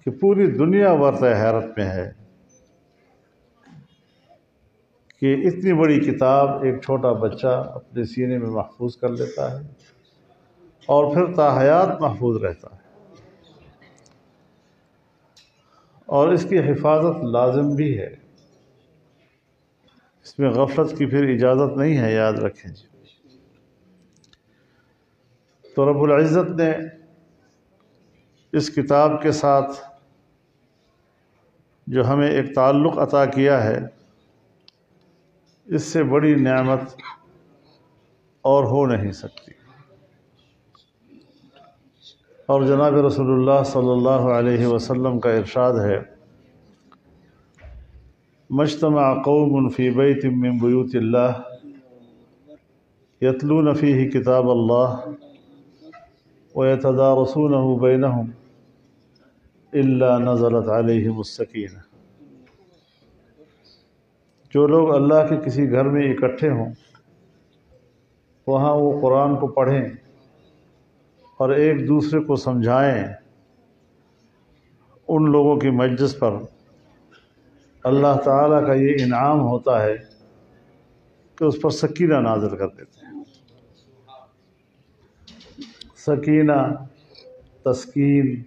کہ پوری دنیا ورثہ حیرت میں ہے کہ اتنی بڑی کتاب ایک چھوٹا بچہ اپنے سینے میں محفوظ کر لیتا ہے اور پھر تا حیات محفوظ رہتا ہے، اور اس کی حفاظت لازم بھی ہے، اس میں غفلت کی پھر اجازت نہیں ہے، یاد رکھیں جی۔ تو رب العزت نے اس کتاب کے ساتھ جو ہمیں ایک تعلق عطا کیا ہے، اس سے بڑی نعمت اور ہو نہیں سکتی۔ اور جناب رسول اللہ صلی اللہ علیہ وسلم کا ارشاد ہے، مجتمع قوم فی بیت من بیوت اللہ یتلون فیہ کتاب اللہ ویتدارسونہ بینہم الا نزلت علیہم السکینہ۔ جو لوگ اللہ کے کسی گھر میں اکٹھے ہوں، وہاں وہ قرآن کو پڑھیں اور ایک دوسرے کو سمجھائیں، ان لوگوں کی مجلس پر اللہ تعالیٰ کا یہ انعام ہوتا ہے کہ اس پر سکینہ نازل کر دیتے ہیں۔ سکینہ، تسکین،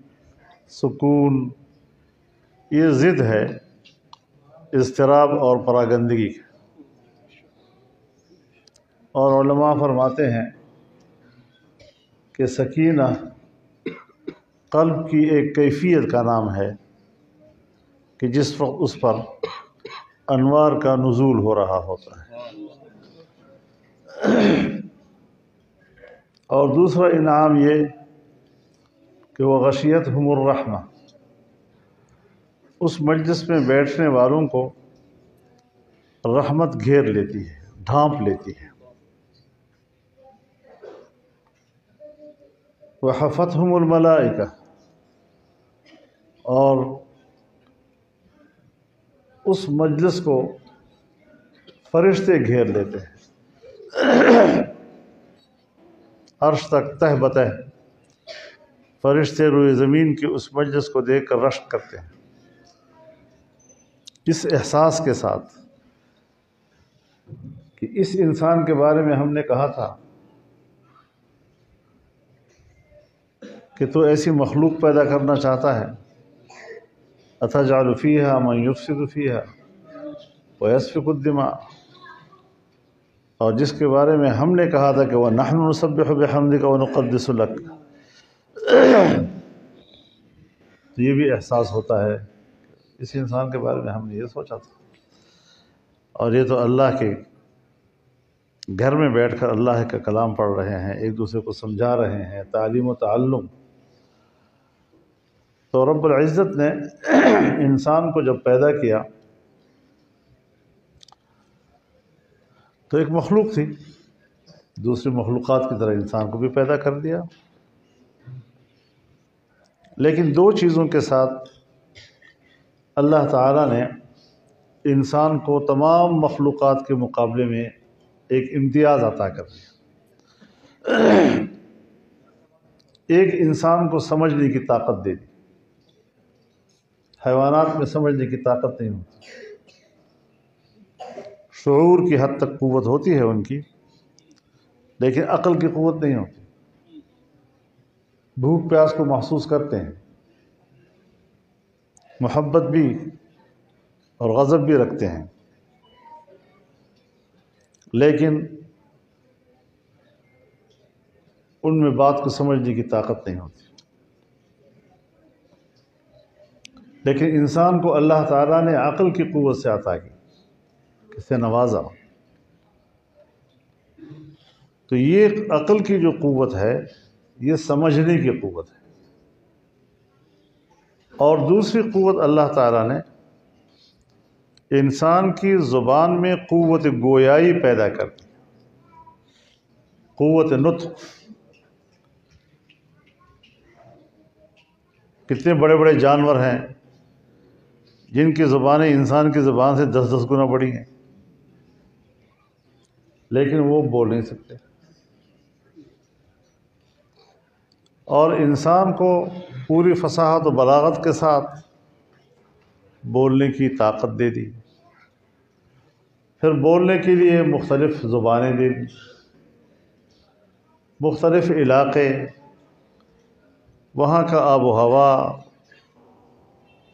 سکون، یہ ضد ہے اضطراب اور پراگندگی کی۔ اور علماء فرماتے ہیں کہ سکینہ قلب کی ایک کیفیت کا نام ہے کہ جس وقت اس پر انوار کا نزول ہو رہا ہوتا ہے۔ اور دوسرا انعام یہ کہ وہ غشیتہم الرحمہ، اس مجلس میں بیٹھنے والوں کو رحمت گھیر لیتی ہے، ڈھانپ لیتی ہے۔ وحفتہم الملائکہ، اور اس مجلس کو فرشتے گھیر لیتے ہیں، عرش تک تہ بتہ فرشتے روئے زمین کی اس مجلس کو دیکھ کر رشک کرتے ہیں، اس احساس کے ساتھ کہ اس انسان کے بارے میں ہم نے کہا تھا کہ تو ایسی مخلوق پیدا کرنا چاہتا ہے، اتجعل فیہا من یفسد فیہا ویسفک الدماء، اور جس کے بارے میں ہم نے کہا تھا کہ وَنَحْنُ نُسَبِّحُ بِحَمْدِكَ وَنُقَدِّسُ لَكَ، تو یہ بھی احساس ہوتا ہے اس انسان کے بارے میں ہم نے یہ سوچا تھا، اور یہ تو اللہ کے گھر میں بیٹھ کر اللہ کا کلام پڑھ رہے ہیں، ایک دوسرے کو سمجھا رہے ہیں، تعلیم و تعلم۔ تو رب العزت نے انسان کو جب پیدا کیا تو ایک مخلوق تھی، دوسری مخلوقات کی طرح انسان کو بھی پیدا کر دیا، لیکن دو چیزوں کے ساتھ اللہ تعالیٰ نے انسان کو تمام مخلوقات کے مقابلے میں ایک امتیاز عطا کر دیا۔ ایک انسان کو سمجھنے کی طاقت دے دی، حیوانات میں سمجھنے کی طاقت نہیں ہوتی، شعور کی حد تک قوت ہوتی ہے ان کی، لیکن عقل کی قوت نہیں ہوتی۔ بھوک پیاس کو محسوس کرتے ہیں، محبت بھی اور غضب بھی رکھتے ہیں، لیکن ان میں بات کو سمجھنے کی طاقت نہیں ہوتی۔ لیکن انسان کو اللہ تعالیٰ نے عقل کی قوت سے عطا کی، اس سے نوازا۔ تو یہ عقل کی جو قوت ہے یہ سمجھنے کی قوت ہے، اور دوسری قوت اللہ تعالیٰ نے انسان کی زبان میں قوت گویائی پیدا کر دی، قوت نطق۔ کتنے بڑے بڑے جانور ہیں جن کی زبانیں انسان کی زبان سے 10 گنا بڑی ہیں، لیکن وہ بول نہیں سکتے۔ اور انسان کو پوری فصاحت و بلاغت کے ساتھ بولنے کی طاقت دے دی، پھر بولنے کے لیے مختلف زبانیں دے دی، مختلف علاقے، وہاں کا آب و ہوا،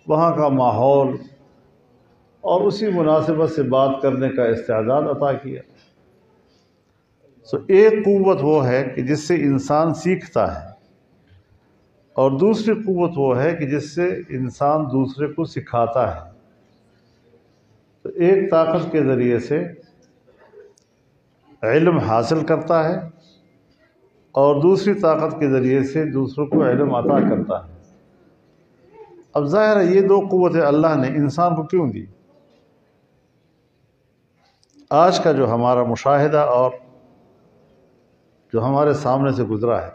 وہاں کا ماحول، اور اسی مناسبت سے بات کرنے کا استعداد عطا کیا۔ ایک قوت وہ ہے کہ جس سے انسان سیکھتا ہے، اور دوسری قوت وہ ہے کہ جس سے انسان دوسرے کو سکھاتا ہے۔ تو ایک طاقت کے ذریعے سے علم حاصل کرتا ہے، اور دوسری طاقت کے ذریعے سے دوسروں کو علم عطا کرتا ہے۔ اب ظاہر ہے یہ دو قوتیں اللہ نے انسان کو کیوں دی؟ آج کا جو ہمارا مشاہدہ اور جو ہمارے سامنے سے گزرا ہے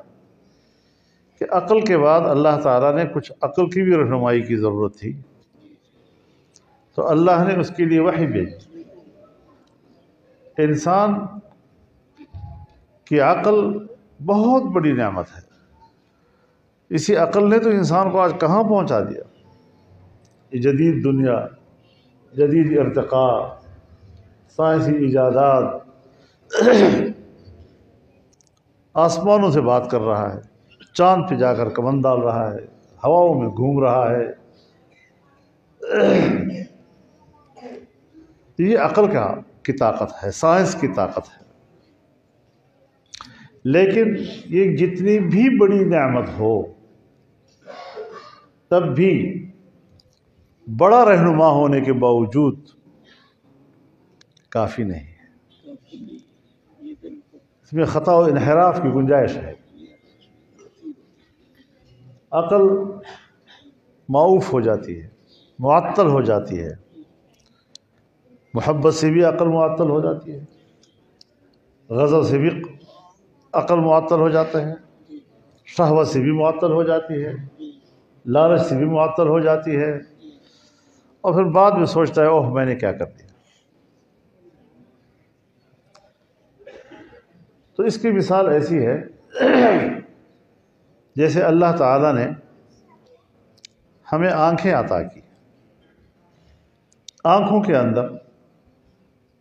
کہ عقل کے بعد اللہ تعالیٰ نے کچھ عقل کی بھی رہنمائی کی ضرورت تھی، تو اللہ نے اس کے لیے وحی بھیجی۔ انسان کی عقل بہت بڑی نعمت ہے، اسی عقل نے تو انسان کو آج کہاں پہنچا دیا۔ یہ جدید دنیا، جدید ارتقاء، سائنسی ایجادات، آسمانوں سے بات کر رہا ہے، چاند پہ جا کر کمند ڈال رہا ہے، ہواؤں میں گھوم رہا ہے، یہ عقل کی طاقت ہے، سائنس کی طاقت ہے۔ لیکن یہ جتنی بھی بڑی نعمت ہو، تب بھی بڑا رہنما ہونے کے باوجود کافی نہیں ہے، اس میں خطا و انحراف کی گنجائش ہے۔ عقل معوف ہو جاتی ہے، معطل ہو جاتی ہے، محبت سے بھی عقل معطل ہو جاتی ہے، غضب سے بھی عقل معطل ہو جاتا ہے، شہوت سے بھی معطل ہو جاتی ہے، لالچ سے بھی معطل ہو جاتی ہے، اور پھر بعد میں سوچتا ہے اوہ میں نے کیا کر دیا۔ تو اس کی مثال ایسی ہے جیسے اللہ تعالیٰ نے ہمیں آنکھیں عطا کی، آنکھوں کے اندر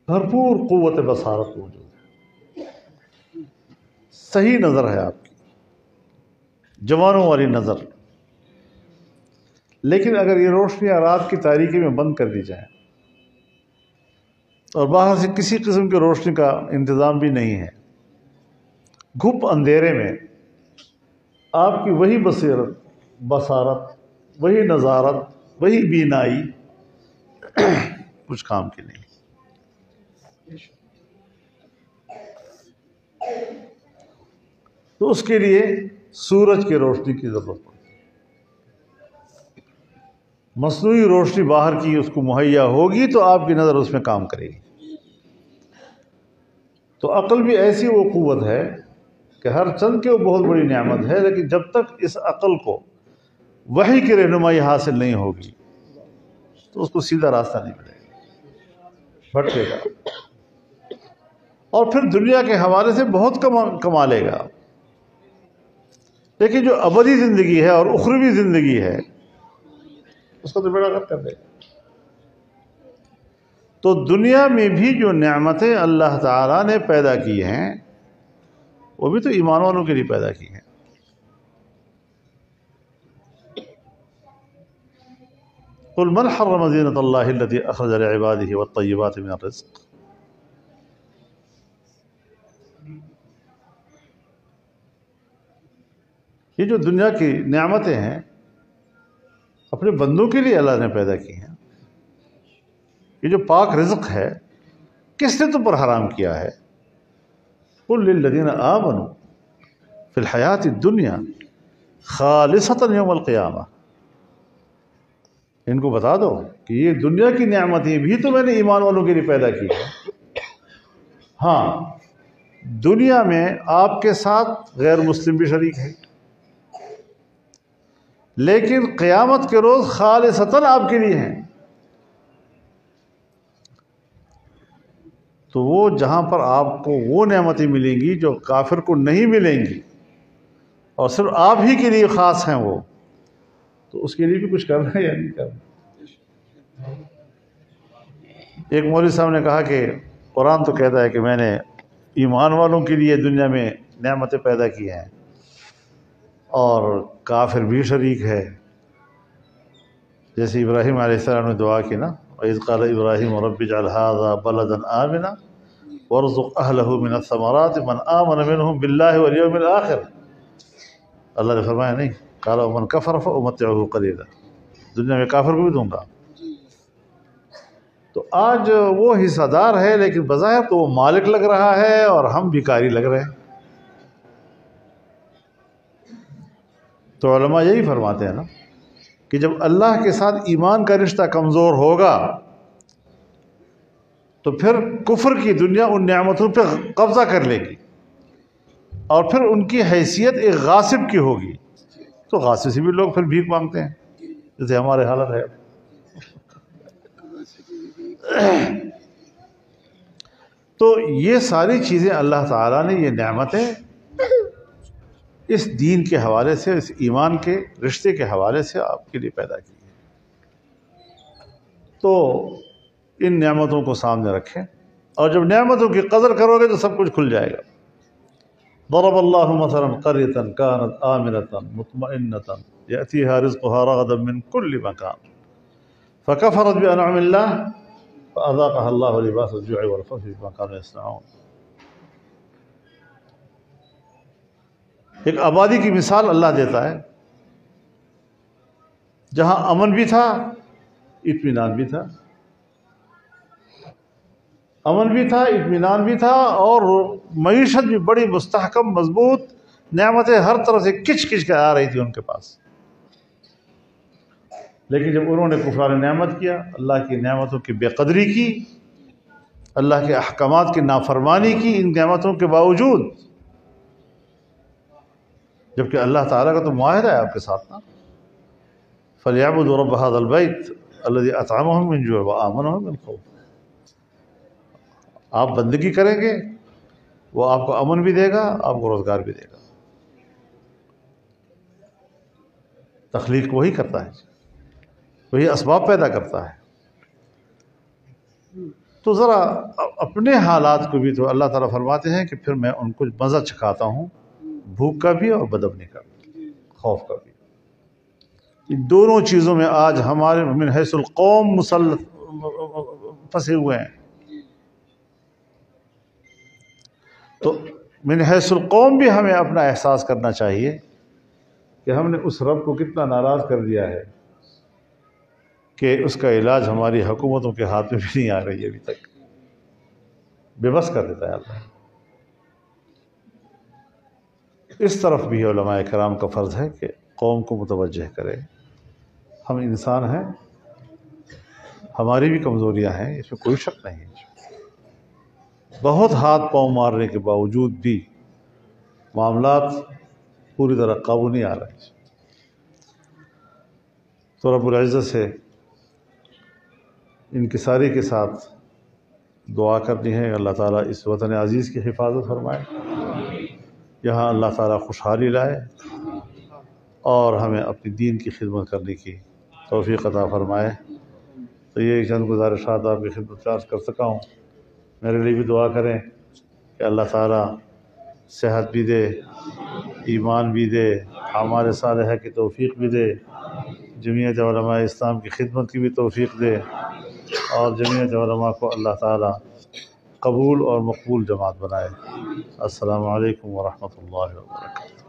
بھرپور قوت بصارت موجود ہے، صحیح نظر ہے آپ کی، جوانوں والی نظر۔ لیکن اگر یہ روشنیاں رات کی تاریکی میں بند کر دی جائیں، اور باہر سے کسی قسم کی روشنی کا انتظام بھی نہیں ہے، گھپ اندھیرے میں آپ کی وہی بصارت، وہی نظارت، وہی بینائی کچھ کام کی نہیں۔ تو اس کے لیے سورج کی روشنی کی ضرورت پڑتی ہے، مصنوعی روشنی باہر کی اس کو مہیا ہوگی تو آپ کی نظر اس میں کام کرے گی۔ تو عقل بھی ایسی وہ قوت ہے کہ ہر چند کے وہ بہت بڑی نعمت ہے، لیکن جب تک اس عقل کو وحی کی رہنمائی حاصل نہیں ہوگی تو اس کو سیدھا راستہ نہیں ملے گا، بھٹکے گا، اور پھر دنیا کے حوالے سے بہت کما لے گا، لیکن جو ابدی زندگی ہے اور اخروی زندگی ہے اس کو تو بیڑا غرق کر دے گا۔ تو دنیا میں بھی جو نعمتیں اللہ تعالیٰ نے پیدا کی ہیں وہ بھی تو ایمان والوں کے لیے پیدا کی ہیں۔ قل من حرم زینۃ اللہ التی اخرج لعبادہ والطیبات من الرزق۔ یہ جو دنیا کی نعمتیں ہیں اپنے بندوں کے لیے اللہ نے پیدا کی ہیں۔ یہ جو پاک رزق ہے کس نے تم پر حرام کیا ہے؟ قل للذین آمنوا فی الحیاۃ الدنیا خالصۃ یوم القیامہ، ان کو بتا دو کہ یہ دنیا کی نعمتیں بھی تو میں نے ایمان والوں کے لیے پیدا کی ہے۔ ہاں، دنیا میں آپ کے ساتھ غیر مسلم بھی شریک ہے، لیکن قیامت کے روز خالصتاً آپ کے لیے ہیں۔ تو وہ جہاں پر آپ کو وہ نعمتیں ملیں گی جو کافر کو نہیں ملیں گی، اور صرف آپ ہی کے لیے خاص ہیں، وہ تو اس کے لیے بھی کچھ کرنا ہے یا نہیں کرنا؟ ایک مولوی صاحب نے کہا کہ قرآن تو کہتا ہے کہ میں نے ایمان والوں کے لیے دنیا میں نعمتیں پیدا کی ہیں اور کافر بھی شریک ہے. جیسے ابراہیم علیہ السلام نے دعا کی نا، وَإِذْ قَالَ إِبْرَاهِيمُ رَبِّ اجْعَلْ هَٰذَا بَلَدًا آمِنًا وَارْزُقْ أَهْلَهُ مِنَ الثَّمَرَاتِ مَنْ آمَنَ مِنْهُمْ بِاللَّهِ وَالْيَوْمِ الْآخِرِ. اللہ نے فرمایا نہیں، قَالَ وَمَنْ كَفَرَ فَأُمَتِّعُهُ قَلِيلًا، دنیا میں کافر کو بھی دوں گا. تو آج وہ حصہ دار ہے، لیکن بظاہر تو وہ مالک لگ رہا ہے اور ہم بھکاری لگ رہے ہیں. تو علماء یہی فرماتے ہیں نا کہ جب اللہ کے ساتھ ایمان کا رشتہ کمزور ہوگا تو پھر کفر کی دنیا ان نعمتوں پہ قبضہ کر لے گی اور پھر ان کی حیثیت ایک غاصب کی ہوگی. تو غاصب سے بھی لوگ پھر بھیک مانگتے ہیں، جیسے ہمارے حالت ہے. تو یہ ساری چیزیں اللہ تعالیٰ نے، یہ نعمتیں اس دین کے حوالے سے، اس ایمان کے رشتے کے حوالے سے آپ کے لیے پیدا کی ہے. تو ان نعمتوں کو سامنے رکھیں، اور جب نعمتوں کی قدر کرو گے تو سب کچھ کھل جائے گا. ضرب اللہ مثلا قریۃ کانت آمنۃ مطمئنۃ یأتیہا رزقها رغدا من کل مکان فکفرت بانعم اللہ فاذاقها اللہ لباس الجوع والخوف بما كانوا یصنعون. ایک آبادی کی مثال اللہ دیتا ہے جہاں امن بھی تھا، اطمینان بھی تھا. امن بھی تھا، اطمینان بھی تھا، اور معیشت بھی بڑی مستحکم مضبوط، نعمتیں ہر طرح سے کچ کچ کے آ رہی تھی ان کے پاس. لیکن جب انہوں نے کفران نعمت کیا، اللہ کی نعمتوں کی بے قدری کی، اللہ کے احکامات کی نافرمانی کی ان نعمتوں کے باوجود، جبکہ اللہ تعالیٰ کا تو معاہدہ ہے آپ کے ساتھ نا، فَلْيَعْبُدُوا رَبَّ هَذَا الْبَيْتِ الَّذِي أَطْعَمَهُم مِّن جُوعٍ وَآمَنَهُم مِّن خَوْفٍ. آپ بندگی کریں گے، وہ آپ کو امن بھی دے گا، آپ کو روزگار بھی دے گا. تخلیق وہی کرتا ہے، وہی اسباب پیدا کرتا ہے. تو ذرا اپنے حالات کو بھی تو اللہ تعالیٰ فرماتے ہیں کہ پھر میں ان کو مزہ چکھاتا ہوں، بھوک کا بھی اور بدامنی کا بھی، خوف کا بھی. ان دونوں چیزوں میں آج ہمارے من حیث القوم پھنسے ہوئے ہیں. تو من حیث القوم بھی ہمیں اپنا احساس کرنا چاہیے کہ ہم نے اس رب کو کتنا ناراض کر دیا ہے کہ اس کا علاج ہماری حکومتوں کے ہاتھ میں بھی نہیں آ رہی ہے ابھی تک. بے بس کر دیتا ہے اللہ. اس طرف بھی علماء کرام کا فرض ہے کہ قوم کو متوجہ کرے. ہم انسان ہیں، ہماری بھی کمزوریاں ہیں، اس میں کوئی شک نہیں. بہت ہاتھ پاؤں مارنے کے باوجود بھی معاملات پوری طرح قابو نہیں آ رہے. تو رب العزت سے انکساری کے ساتھ دعا کرنی ہے، اللہ تعالیٰ اس وطن عزیز کی حفاظت فرمائے، یہاں اللہ تعالیٰ خوشحالی لائے اور ہمیں اپنی دین کی خدمت کرنے کی توفیق عطا فرمائے. تو یہ چند گزارشات آپ کی خدمت میں عرض کر سکا ہوں. میرے لیے بھی دعا کریں کہ اللہ تعالیٰ صحت بھی دے، ایمان بھی دے، اعمال صالحہ کی توفیق بھی دے، جمعیت علماء اسلام کی خدمت کی بھی توفیق دے، اور جمعیت علماء کو اللہ تعالیٰ قبول اور مقبول جماعت بنائے. السلام علیکم ورحمۃ اللہ وبرکاتہ.